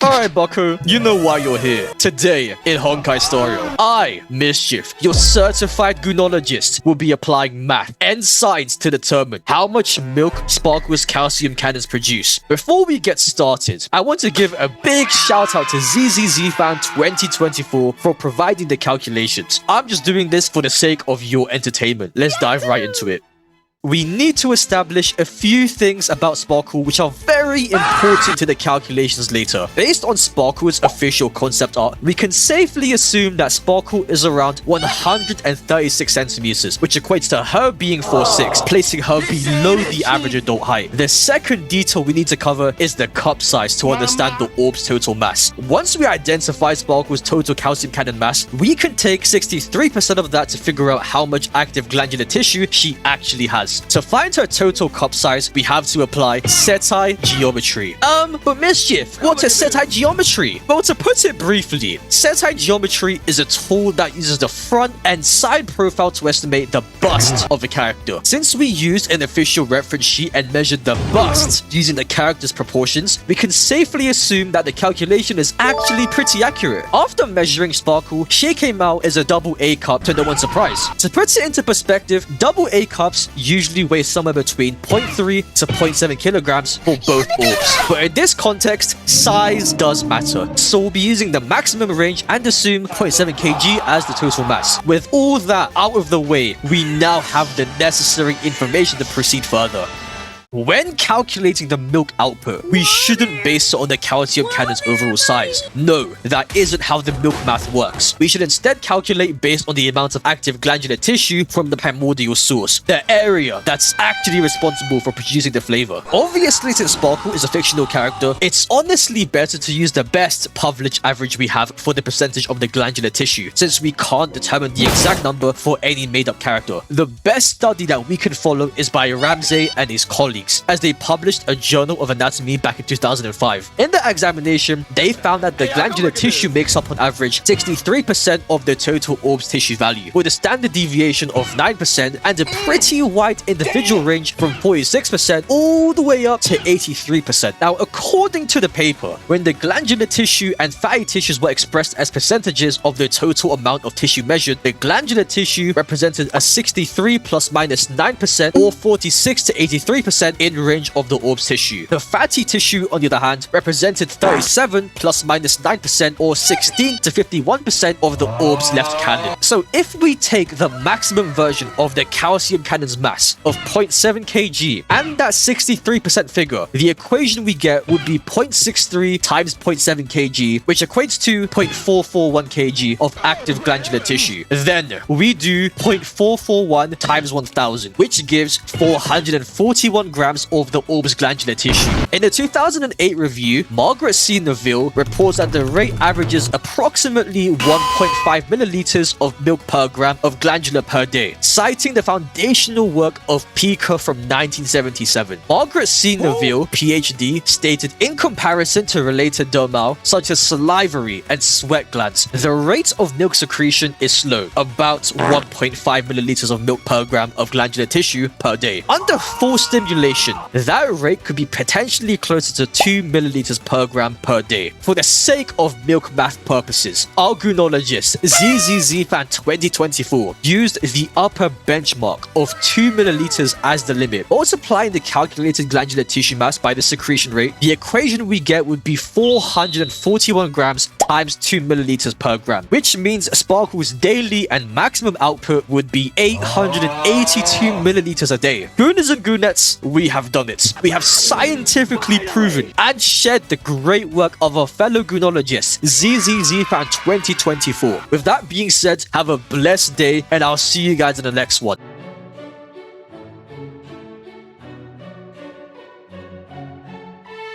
Alright, Bucko, you know why you're here. Today, in Honkai Storio, I, Mischief, your certified goonologist, will be applying math and science to determine how much milk Sparkle's calcium cannons produce. Before we get started, I want to give a big shout out to ZZZFan 2024 for providing the calculations. I'm just doing this for the sake of your entertainment. Let's dive right into it. We need to establish a few things about Sparkle which are very important to the calculations later. Based on Sparkle's official concept art, we can safely assume that Sparkle is around 136 centimeters, which equates to her being 4'6", placing her below the average adult height. The second detail we need to cover is the cup size to understand the orb's total mass. Once we identify Sparkle's total calcium cannon mass, we can take 63% of that to figure out how much active glandular tissue she actually has. To find her total cup size, we have to apply Setai geometry. But Mischief, what is Setai geometry? Well, to put it briefly, Setai geometry is a tool that uses the front and side profile to estimate the bust of a character. Since we used an official reference sheet and measured the bust using the character's proportions, we can safely assume that the calculation is actually pretty accurate. After measuring Sparkle, she came out as a double A cup to no one's surprise. To put it into perspective, double A cups usually weigh somewhere between 0.3 to 0.7 kilograms for both orbs. But in this context, size does matter. So we'll be using the maximum range and assume 0.7 kg as the total mass. With all that out of the way, we now have the necessary information to proceed further. When calculating the milk output, we shouldn't base it on the calcium cannon's overall size. No, that isn't how the milk math works. We should instead calculate based on the amount of active glandular tissue from the primordial source, the area that's actually responsible for producing the flavor. Obviously, since Sparkle is a fictional character, it's honestly better to use the best published average we have for the percentage of the glandular tissue, since we can't determine the exact number for any made-up character. The best study that we can follow is by Ramsey and his colleagues, as they published a journal of anatomy back in 2005. In the examination, they found that the glandular tissue makes up on average 63% of the total orb's tissue value, with a standard deviation of 9% and a pretty wide individual range from 46% all the way up to 83%. Now, according to the paper, when the glandular tissue and fatty tissues were expressed as percentages of the total amount of tissue measured, the glandular tissue represented a 63 plus minus 9% or 46 to 83% in range of the orb's tissue. The fatty tissue, on the other hand, represented 37 plus minus 9% or 16 to 51% of the orb's left cannon. So if we take the maximum version of the calcium cannon's mass of 0.7 kg and that 63% figure, the equation we get would be 0.63 times 0.7 kg, which equates to 0.441 kg of active glandular tissue. Then we do 0.441 times 1000, which gives 441 grams of the orb's glandular tissue. In a 2008 review, Margaret C. Neville reports that the rate averages approximately 1.5 milliliters of milk per gram of glandular per day, citing the foundational work of Pica from 1977. Margaret C. Neville, PhD, stated in comparison to related dermal, such as salivary and sweat glands, the rate of milk secretion is slow, about 1.5 milliliters of milk per gram of glandular tissue per day. Under full stimulation, that rate could be potentially closer to 2 milliliters per gram per day. For the sake of milk math purposes, our goonologist ZZZFan 2024 used the upper benchmark of 2 milliliters as the limit. Multiplying the calculated glandular tissue mass by the secretion rate, the equation we get would be 441 grams times 2 milliliters per gram, which means Sparkle's daily and maximum output would be 882 milliliters a day. Gooners and goonettes, we have done it. We have scientifically proven and shared the great work of our fellow goonologist ZZZFan 2024. With that being said, have a blessed day and I'll see you guys in the next one.